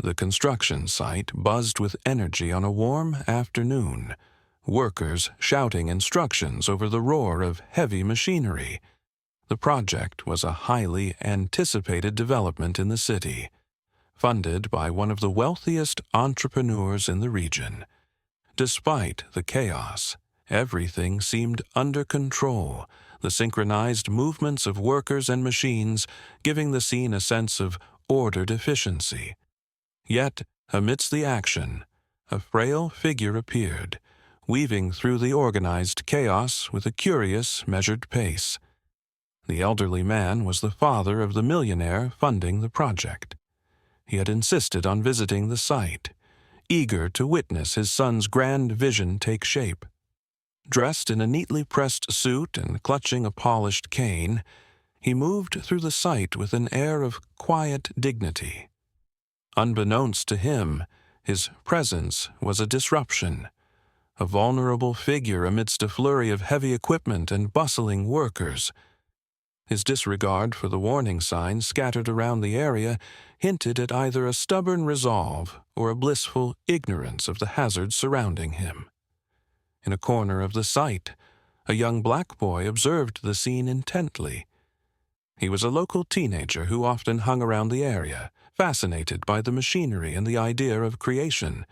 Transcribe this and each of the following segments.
The construction site buzzed with energy on a warm afternoon, workers shouting instructions over the roar of heavy machinery. The project was a highly anticipated development in the city, funded by one of the wealthiest entrepreneurs in the region. Despite the chaos, everything seemed under control, the synchronized movements of workers and machines giving the scene a sense of ordered efficiency. Yet, amidst the action, a frail figure appeared, weaving through the organized chaos with a curious, measured pace. The elderly man was the father of the millionaire funding the project. He had insisted on visiting the site, eager to witness his son's grand vision take shape. Dressed in a neatly pressed suit and clutching a polished cane, he moved through the site with an air of quiet dignity. Unbeknownst to him, his presence was a disruption, a vulnerable figure amidst a flurry of heavy equipment and bustling workers. His disregard for the warning signs scattered around the area hinted at either a stubborn resolve or a blissful ignorance of the hazards surrounding him. In a corner of the site, a young black boy observed the scene intently. He was a local teenager who often hung around the area, fascinated by the machinery and the idea of creation.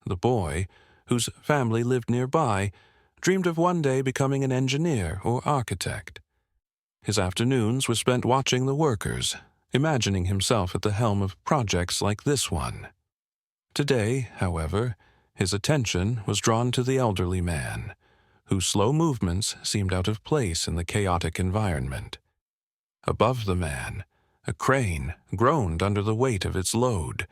The boy, whose family lived nearby, dreamed of one day becoming an engineer or architect. His afternoons were spent watching the workers, imagining himself at the helm of projects like this one. Today, however, his attention was drawn to the elderly man, whose slow movements seemed out of place in the chaotic environment. Above the man, a crane groaned under the weight of its load,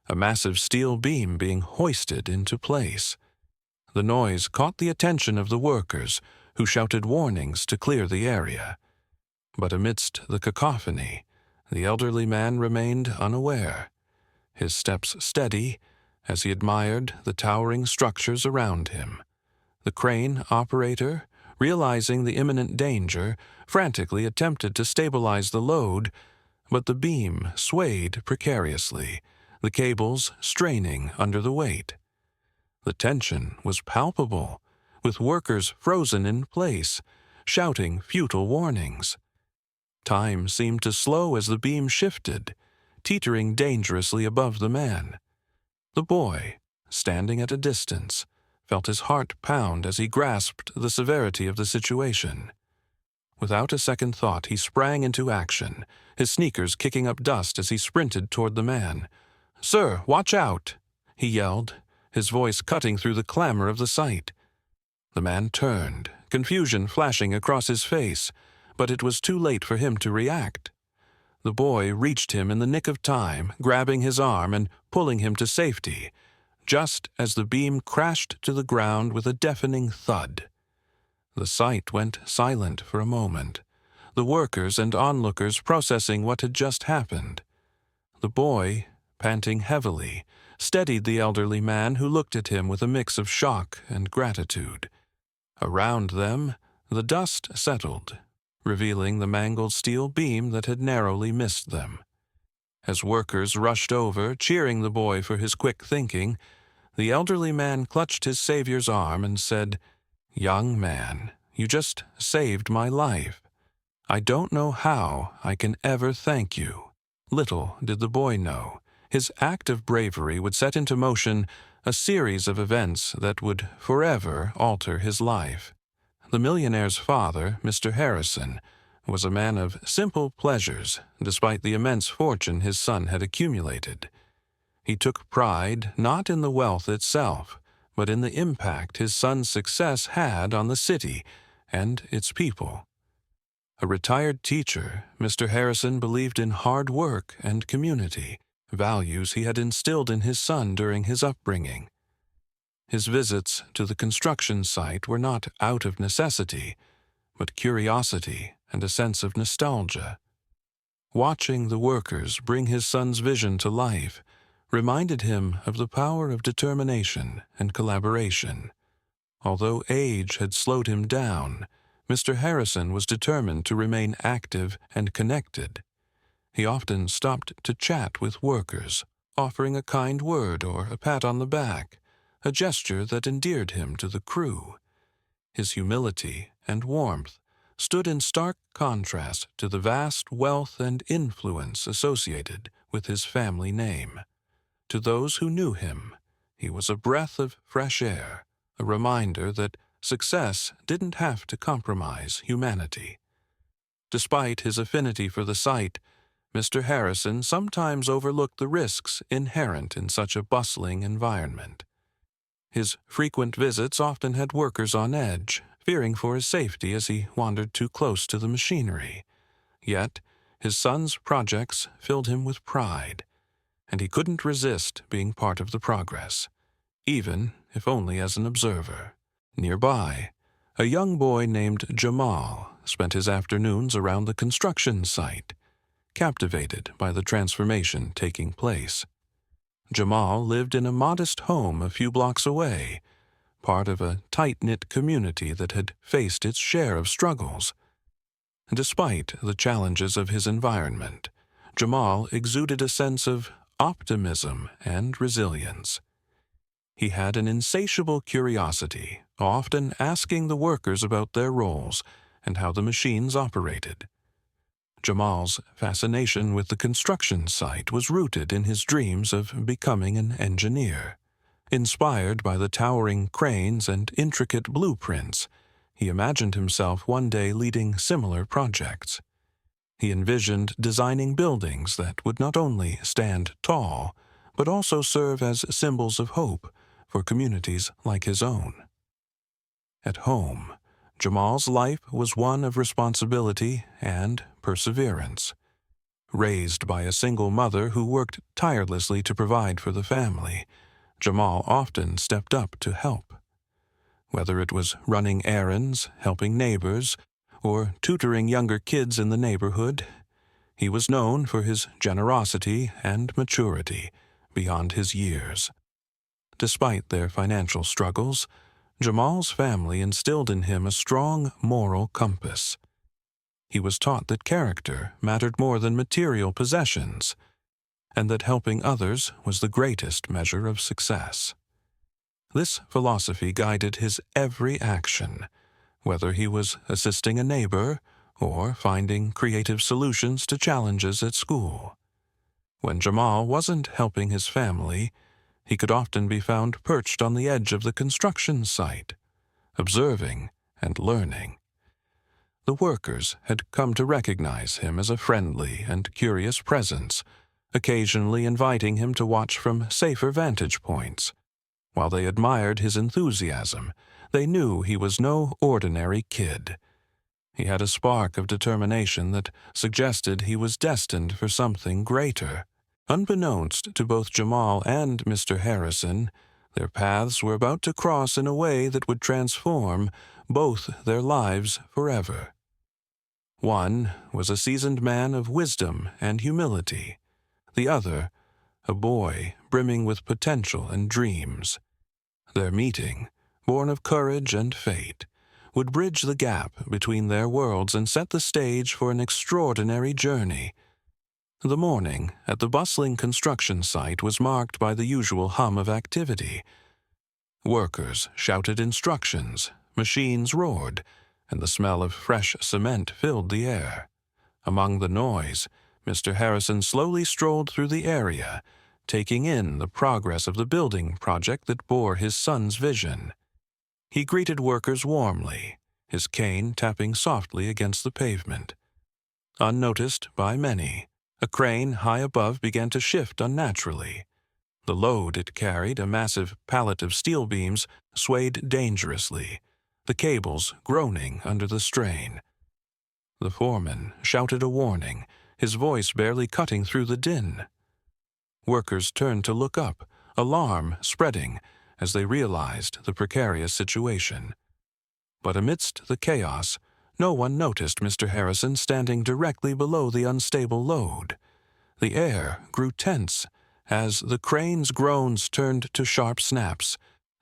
a massive steel beam being hoisted into place. The noise caught the attention of the workers, who shouted warnings to clear the area. But amidst the cacophony, the elderly man remained unaware, his steps steady as he admired the towering structures around him. The crane operator, realizing the imminent danger, frantically attempted to stabilize the load, but the beam swayed precariously, the cables straining under the weight. The tension was palpable, with workers frozen in place, shouting futile warnings. Time seemed to slow as the beam shifted, teetering dangerously above the man. The boy, standing at a distance, felt his heart pound as he grasped the severity of the situation. Without a second thought, he sprang into action, his sneakers kicking up dust as he sprinted toward the man. "Sir, watch out!" he yelled, his voice cutting through the clamor of the site. The man turned, confusion flashing across his face, but it was too late for him to react. The boy reached him in the nick of time, grabbing his arm and pulling him to safety, just as the beam crashed to the ground with a deafening thud. The site went silent for a moment, the workers and onlookers processing what had just happened. The boy, panting heavily, steadied the elderly man, who looked at him with a mix of shock and gratitude. Around them, the dust settled, revealing the mangled steel beam that had narrowly missed them. As workers rushed over, cheering the boy for his quick thinking, the elderly man clutched his savior's arm and said, "Young man, you just saved my life. I don't know how I can ever thank you." Little did the boy know, his act of bravery would set into motion a series of events that would forever alter his life. The millionaire's father, Mr. Harrison, was a man of simple pleasures, despite the immense fortune his son had accumulated. He took pride not in the wealth itself, but in the impact his son's success had on the city and its people. A retired teacher, Mr. Harrison believed in hard work and community, values he had instilled in his son during his upbringing. His visits to the construction site were not out of necessity, but curiosity and a sense of nostalgia. Watching the workers bring his son's vision to life reminded him of the power of determination and collaboration. Although age had slowed him down, Mr. Harrison was determined to remain active and connected. He often stopped to chat with workers, offering a kind word or a pat on the back, a gesture that endeared him to the crew. His humility and warmth stood in stark contrast to the vast wealth and influence associated with his family name. To those who knew him, he was a breath of fresh air, a reminder that success didn't have to compromise humanity. Despite his affinity for the site, Mr. Harrison sometimes overlooked the risks inherent in such a bustling environment. His frequent visits often had workers on edge, fearing for his safety as he wandered too close to the machinery. Yet, his son's projects filled him with pride, and he couldn't resist being part of the progress, even if only as an observer. Nearby, a young boy named Jamal spent his afternoons around the construction site, captivated by the transformation taking place. Jamal lived in a modest home a few blocks away, part of a tight-knit community that had faced its share of struggles. Despite the challenges of his environment, Jamal exuded a sense of optimism and resilience. He had an insatiable curiosity, often asking the workers about their roles and how the machines operated. Jamal's fascination with the construction site was rooted in his dreams of becoming an engineer. Inspired by the towering cranes and intricate blueprints, he imagined himself one day leading similar projects. He envisioned designing buildings that would not only stand tall, but also serve as symbols of hope for communities like his own. At home, Jamal's life was one of responsibility and perseverance. Raised by a single mother who worked tirelessly to provide for the family, Jamal often stepped up to help. Whether it was running errands, helping neighbors, or tutoring younger kids in the neighborhood, he was known for his generosity and maturity beyond his years. Despite their financial struggles, Jamal's family instilled in him a strong moral compass. He was taught that character mattered more than material possessions, and that helping others was the greatest measure of success. This philosophy guided his every action, whether he was assisting a neighbor or finding creative solutions to challenges at school. When Jamal wasn't helping his family, he could often be found perched on the edge of the construction site, observing and learning. The workers had come to recognize him as a friendly and curious presence, occasionally inviting him to watch from safer vantage points. While they admired his enthusiasm, they knew he was no ordinary kid. He had a spark of determination that suggested he was destined for something greater. Unbeknownst to both Jamal and Mr. Harrison, their paths were about to cross in a way that would transform both their lives forever. One was a seasoned man of wisdom and humility. The other, a boy brimming with potential and dreams. Their meeting, born of courage and fate, would bridge the gap between their worlds and set the stage for an extraordinary journey. The morning at the bustling construction site was marked by the usual hum of activity. Workers shouted instructions, machines roared, and the smell of fresh cement filled the air. Among the noise, Mr. Harrison slowly strolled through the area, taking in the progress of the building project that bore his son's vision. He greeted workers warmly, his cane tapping softly against the pavement. Unnoticed by many, a crane high above began to shift unnaturally. The load it carried, a massive pallet of steel beams, swayed dangerously, the cables groaning under the strain. The foreman shouted a warning, his voice barely cutting through the din. Workers turned to look up, alarm spreading as they realized the precarious situation. But amidst the chaos, no one noticed Mr. Harrison standing directly below the unstable load. The air grew tense as the crane's groans turned to sharp snaps.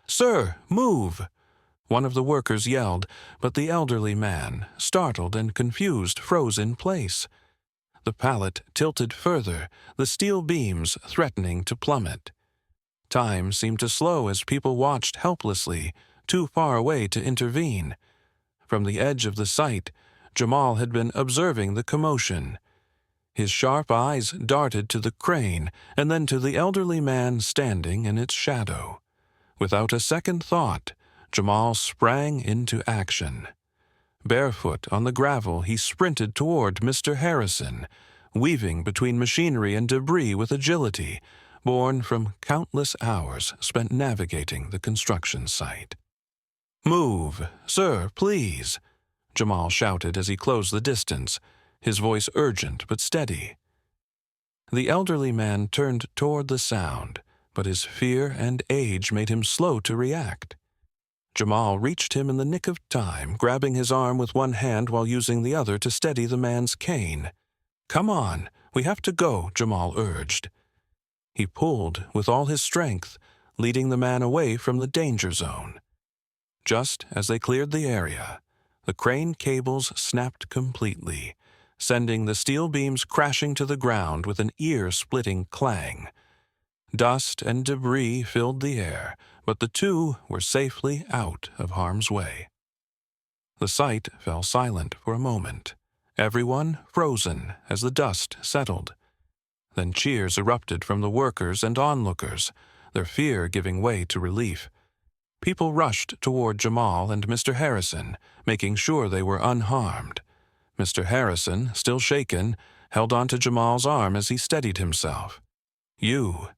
"Sir, move!" one of the workers yelled, but the elderly man, startled and confused, froze in place. The pallet tilted further, the steel beams threatening to plummet. Time seemed to slow as people watched helplessly, too far away to intervene. From the edge of the site, Jamal had been observing the commotion. His sharp eyes darted to the crane and then to the elderly man standing in its shadow. Without a second thought, Jamal sprang into action. Barefoot on the gravel, he sprinted toward Mr. Harrison, weaving between machinery and debris with agility, born from countless hours spent navigating the construction site. "Move, sir, please," Jamal shouted as he closed the distance, his voice urgent but steady. The elderly man turned toward the sound, but his fear and age made him slow to react. Jamal reached him in the nick of time, grabbing his arm with one hand while using the other to steady the man's cane. "Come on, we have to go," Jamal urged. He pulled with all his strength, leading the man away from the danger zone. Just as they cleared the area, the crane cables snapped completely, sending the steel beams crashing to the ground with an ear-splitting clang. Dust and debris filled the air, but the two were safely out of harm's way. The site fell silent for a moment, everyone frozen as the dust settled. Then cheers erupted from the workers and onlookers, their fear giving way to relief. People rushed toward Jamal and Mr. Harrison, making sure they were unharmed. Mr. Harrison, still shaken, held onto Jamal's arm as he steadied himself. You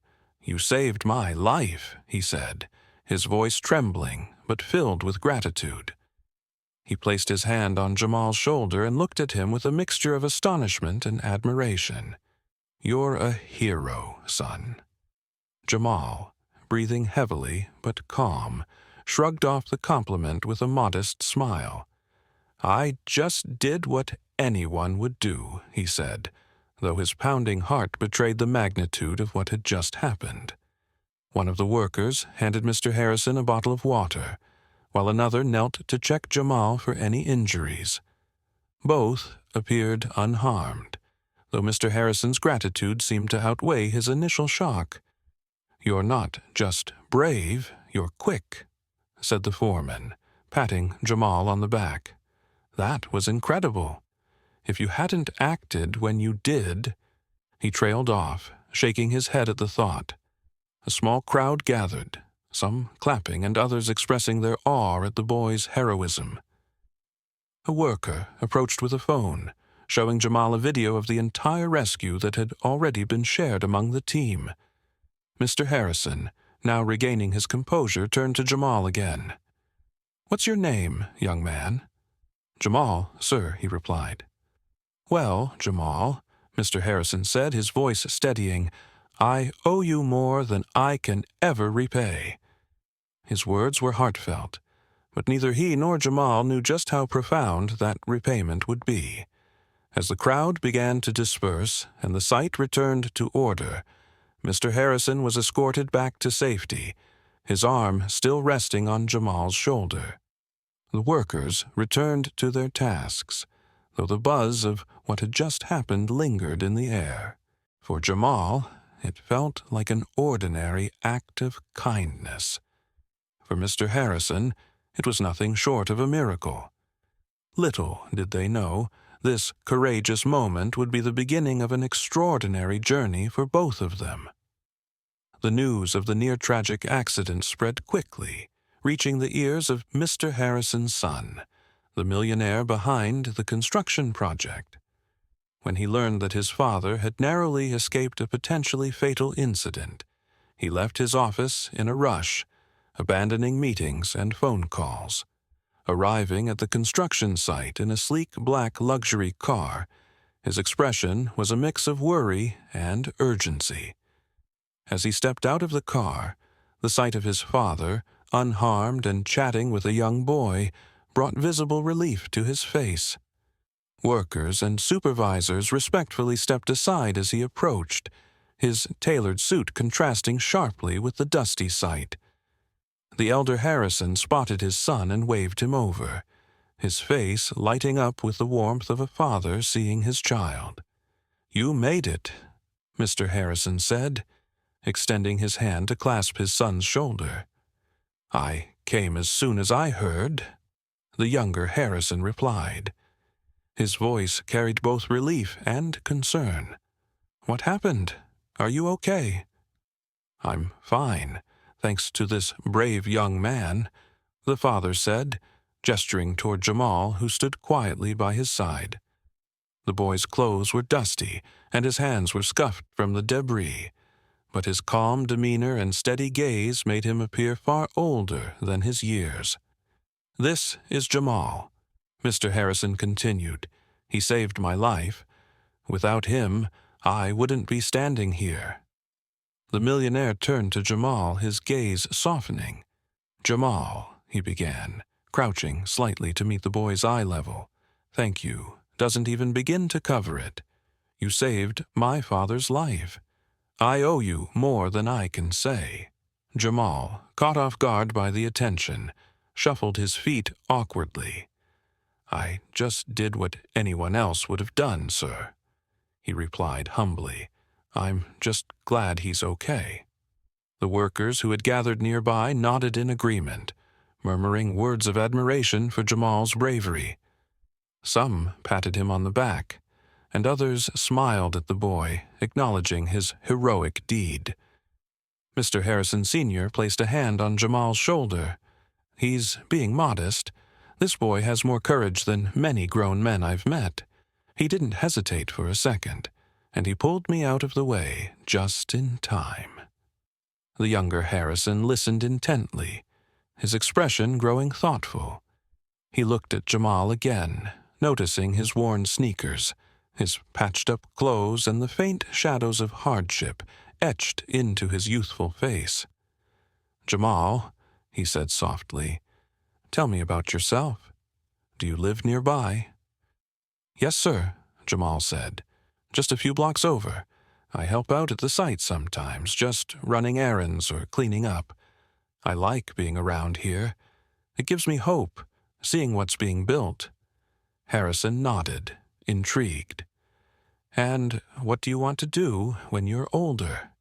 saved my life," he said, his voice trembling but filled with gratitude. He placed his hand on Jamal's shoulder and looked at him with a mixture of astonishment and admiration. "You're a hero, son." Jamal, breathing heavily but calm, shrugged off the compliment with a modest smile. "I just did what anyone would do," he said, though his pounding heart betrayed the magnitude of what had just happened. One of the workers handed Mr. Harrison a bottle of water, while another knelt to check Jamal for any injuries. Both appeared unharmed, though Mr. Harrison's gratitude seemed to outweigh his initial shock. "You're not just brave, you're quick," said the foreman, patting Jamal on the back. "That was incredible. If you hadn't acted when you did—" He trailed off, shaking his head at the thought. A small crowd gathered, some clapping and others expressing their awe at the boy's heroism. A worker approached with a phone, showing Jamal a video of the entire rescue that had already been shared among the team. Mr. Harrison, now regaining his composure, turned to Jamal again. "What's your name, young man?" "Jamal, sir," he replied. "Well, Jamal," Mr. Harrison said, his voice steadying, "I owe you more than I can ever repay." His words were heartfelt, but neither he nor Jamal knew just how profound that repayment would be. As the crowd began to disperse and the site returned to order, Mr. Harrison was escorted back to safety, his arm still resting on Jamal's shoulder. The workers returned to their tasks, though the buzz of what had just happened lingered in the air. For Jamal, it felt like an ordinary act of kindness. For Mr. Harrison, it was nothing short of a miracle. Little did they know, this courageous moment would be the beginning of an extraordinary journey for both of them. The news of the near-tragic accident spread quickly, reaching the ears of Mr. Harrison's son, the millionaire behind the construction project. When he learned that his father had narrowly escaped a potentially fatal incident, he left his office in a rush, abandoning meetings and phone calls. Arriving at the construction site in a sleek black luxury car, his expression was a mix of worry and urgency. As he stepped out of the car, the sight of his father, unharmed and chatting with a young boy, brought visible relief to his face. Workers and supervisors respectfully stepped aside as he approached, his tailored suit contrasting sharply with the dusty site. The elder Harrison spotted his son and waved him over, his face lighting up with the warmth of a father seeing his child. "You made it," Mr. Harrison said, extending his hand to clasp his son's shoulder. "I came as soon as I heard," the younger Harrison replied. His voice carried both relief and concern. "What happened? Are you okay?" "I'm fine, thanks to this brave young man," the father said, gesturing toward Jamal, who stood quietly by his side. The boy's clothes were dusty, and his hands were scuffed from the debris, but his calm demeanor and steady gaze made him appear far older than his years. "This is Jamal," Mr. Harrison continued. "He saved my life. Without him, I wouldn't be standing here." The millionaire turned to Jamal, his gaze softening. "Jamal," he began, crouching slightly to meet the boy's eye level. "Thank you doesn't even begin to cover it. You saved my father's life. I owe you more than I can say." Jamal, caught off guard by the attention, shuffled his feet awkwardly. "I just did what anyone else would have done, sir," he replied humbly. "I'm just glad he's okay." The workers who had gathered nearby nodded in agreement, murmuring words of admiration for Jamal's bravery. Some patted him on the back, and others smiled at the boy, acknowledging his heroic deed. Mr. Harrison Sr. placed a hand on Jamal's shoulder. "He's being modest. This boy has more courage than many grown men I've met." He didn't hesitate for a second, and he pulled me out of the way just in time. The younger Harrison listened intently, his expression growing thoughtful. He looked at Jamal again, noticing his worn sneakers, his patched-up clothes, and the faint shadows of hardship etched into his youthful face. "Jamal," he said softly, "tell me about yourself. Do you live nearby?" "Yes, sir," Jamal said. "Just a few blocks over. I help out at the site sometimes, just running errands or cleaning up. I like being around here. It gives me hope, seeing what's being built." Harrison nodded, intrigued. "And what do you want to do when you're older?"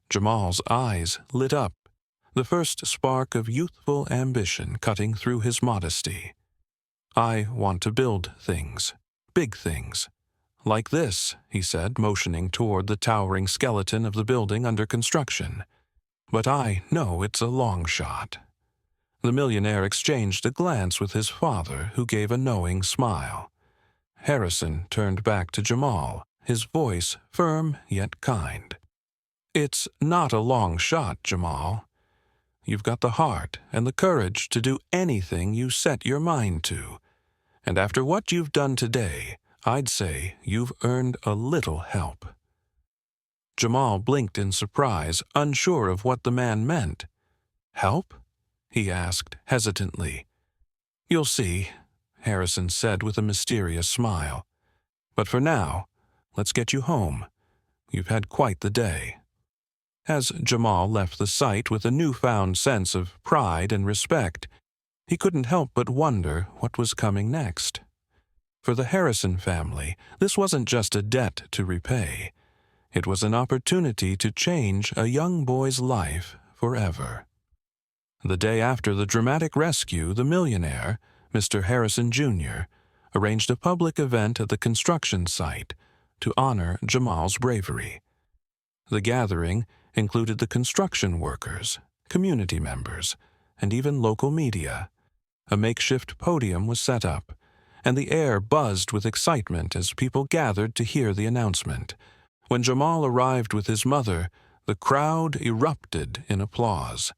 Jamal's eyes lit up, the first spark of youthful ambition cutting through his modesty. "I want to build things, big things. Like this," he said, motioning toward the towering skeleton of the building under construction. "But I know it's a long shot." The millionaire exchanged a glance with his father, who gave a knowing smile. Harrison turned back to Jamal, his voice firm yet kind. "It's not a long shot, Jamal. You've got the heart and the courage to do anything you set your mind to. And after what you've done today, I'd say you've earned a little help." Jamal blinked in surprise, unsure of what the man meant. "Help?" he asked hesitantly. "You'll see," Harrison said with a mysterious smile. "But for now, let's get you home. You've had quite the day." As Jamal left the site with a newfound sense of pride and respect, he couldn't help but wonder what was coming next. For the Harrison family, this wasn't just a debt to repay. It was an opportunity to change a young boy's life forever. The day after the dramatic rescue, the millionaire, Mr. Harrison Jr., arranged a public event at the construction site to honor Jamal's bravery. The gathering included the construction workers, community members, and even local media. A makeshift podium was set up, and the air buzzed with excitement as people gathered to hear the announcement. When Jamal arrived with his mother, the crowd erupted in applause.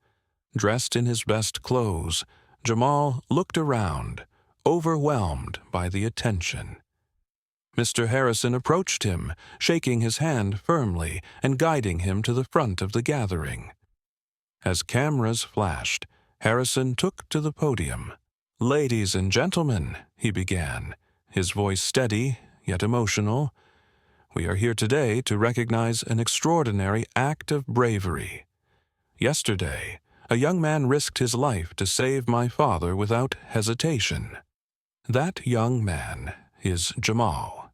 Dressed in his best clothes, Jamal looked around, overwhelmed by the attention. Mr. Harrison approached him, shaking his hand firmly and guiding him to the front of the gathering. As cameras flashed, Harrison took to the podium. "Ladies and gentlemen," he began, his voice steady yet emotional, "we are here today to recognize an extraordinary act of bravery. Yesterday, a young man risked his life to save my father without hesitation. That young man is Jamal."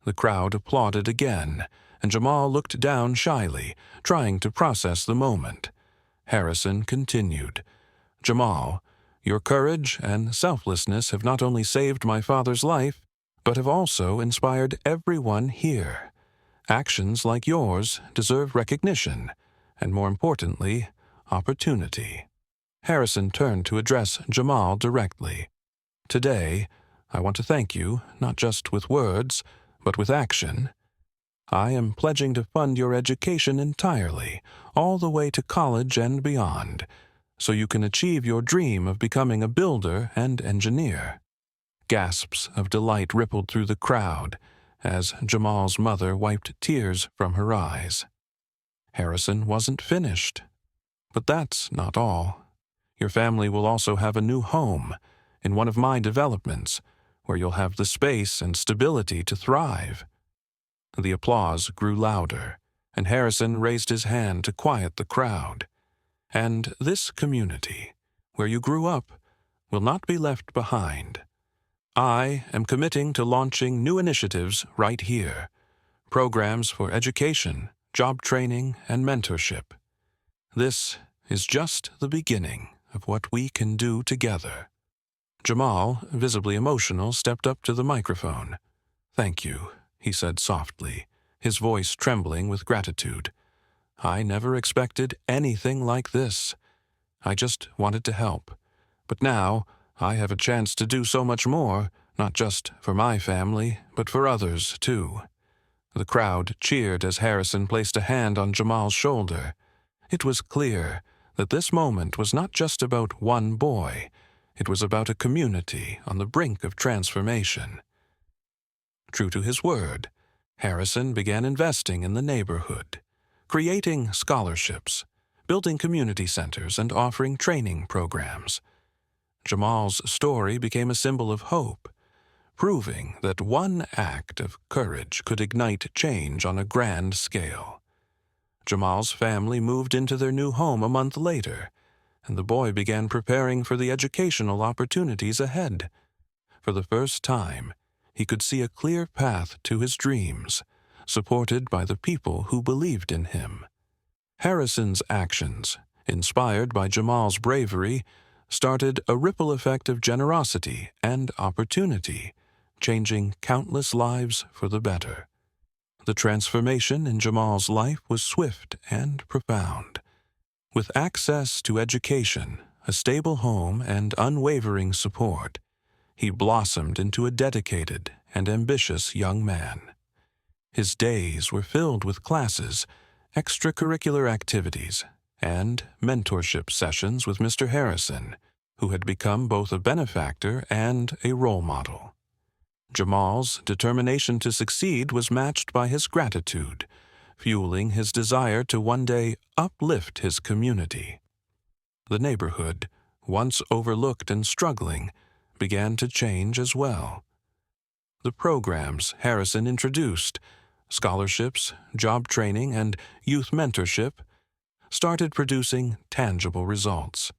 The crowd applauded again, and Jamal looked down shyly, trying to process the moment. Harrison continued, "Jamal, your courage and selflessness have not only saved my father's life, but have also inspired everyone here. Actions like yours deserve recognition, and more importantly, opportunity." Harrison turned to address Jamal directly. "Today, I want to thank you, not just with words, but with action. I am pledging to fund your education entirely, all the way to college and beyond, so you can achieve your dream of becoming a builder and engineer." Gasps of delight rippled through the crowd as Jamal's mother wiped tears from her eyes. Harrison wasn't finished. "But that's not all. Your family will also have a new home in one of my developments, where you'll have the space and stability to thrive." The applause grew louder, and Harrison raised his hand to quiet the crowd. "And this community, where you grew up, will not be left behind. I am committing to launching new initiatives right here, programs for education, job training, and mentorship. This is just the beginning of what we can do together." Jamal, visibly emotional, stepped up to the microphone. "Thank you," he said softly, his voice trembling with gratitude. "I never expected anything like this. I just wanted to help. But now I have a chance to do so much more, not just for my family, but for others, too." The crowd cheered as Harrison placed a hand on Jamal's shoulder. It was clear that this moment was not just about one boy. It was about a community on the brink of transformation. True to his word, Harrison began investing in the neighborhood, creating scholarships, building community centers, and offering training programs. Jamal's story became a symbol of hope, proving that one act of courage could ignite change on a grand scale. Jamal's family moved into their new home a month later, and the boy began preparing for the educational opportunities ahead. For the first time, he could see a clear path to his dreams, supported by the people who believed in him. Harrison's actions, inspired by Jamal's bravery, started a ripple effect of generosity and opportunity, changing countless lives for the better. The transformation in Jamal's life was swift and profound. With access to education, a stable home, and unwavering support, he blossomed into a dedicated and ambitious young man. His days were filled with classes, extracurricular activities, and mentorship sessions with Mr. Harrison, who had become both a benefactor and a role model. Jamal's determination to succeed was matched by his gratitude, fueling his desire to one day uplift his community. The neighborhood, once overlooked and struggling, began to change as well. The programs Harrison introduced, scholarships, job training, and youth mentorship, started producing tangible results.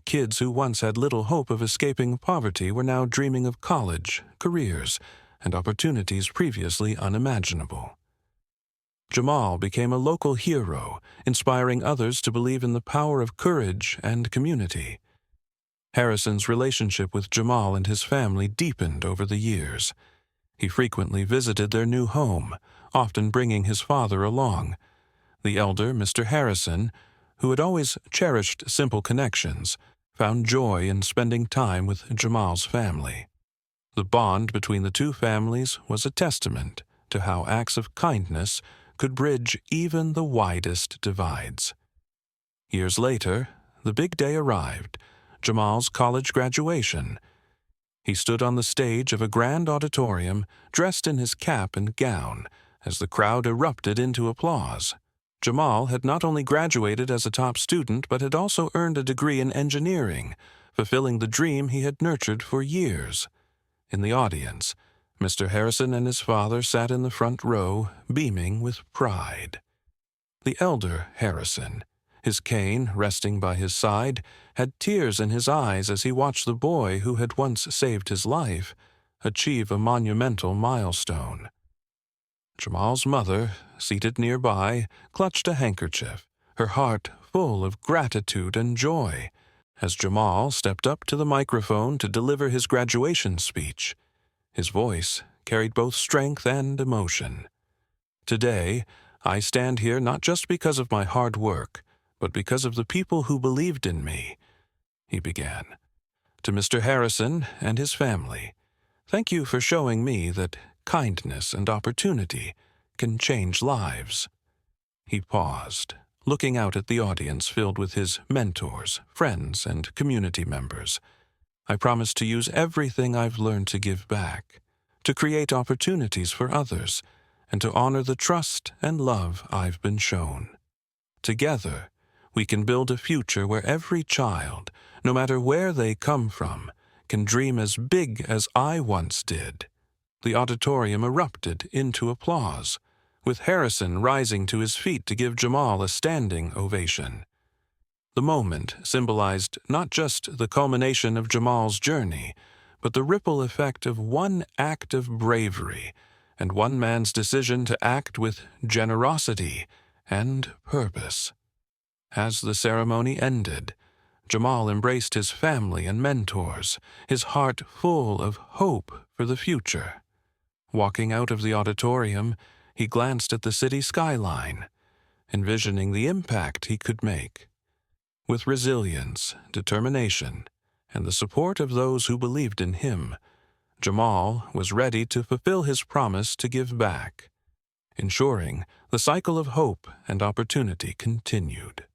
Kids who once had little hope of escaping poverty were now dreaming of college, careers, and opportunities previously unimaginable. Jamal became a local hero, inspiring others to believe in the power of courage and community. Harrison's relationship with Jamal and his family deepened over the years. He frequently visited their new home, often bringing his father along. The elder, Mr. Harrison, who had always cherished simple connections, found joy in spending time with Jamal's family. The bond between the two families was a testament to how acts of kindness could bridge even the widest divides. Years later, the big day arrived, Jamal's college graduation. He stood on the stage of a grand auditorium, dressed in his cap and gown, as the crowd erupted into applause. Jamal had not only graduated as a top student, but had also earned a degree in engineering, fulfilling the dream he had nurtured for years. In the audience, Mr. Harrison and his father sat in the front row, beaming with pride. The elder Harrison, his cane resting by his side, had tears in his eyes as he watched the boy who had once saved his life achieve a monumental milestone. Jamal's mother, seated nearby, clutched a handkerchief, her heart full of gratitude and joy, as Jamal stepped up to the microphone to deliver his graduation speech. His voice carried both strength and emotion. "Today, I stand here not just because of my hard work, but because of the people who believed in me," he began. "To Mr. Harrison and his family, thank you for showing me that kindness and opportunity can change lives." He paused, looking out at the audience filled with his mentors, friends, and community members. "I promise to use everything I've learned to give back, to create opportunities for others, and to honor the trust and love I've been shown. Together, we can build a future where every child, no matter where they come from, can dream as big as I once did." The auditorium erupted into applause, with Harrison rising to his feet to give Jamal a standing ovation. The moment symbolized not just the culmination of Jamal's journey, but the ripple effect of one act of bravery and one man's decision to act with generosity and purpose. As the ceremony ended, Jamal embraced his family and mentors, his heart full of hope for the future. Walking out of the auditorium, he glanced at the city skyline, envisioning the impact he could make. With resilience, determination, and the support of those who believed in him, Jamal was ready to fulfill his promise to give back, ensuring the cycle of hope and opportunity continued.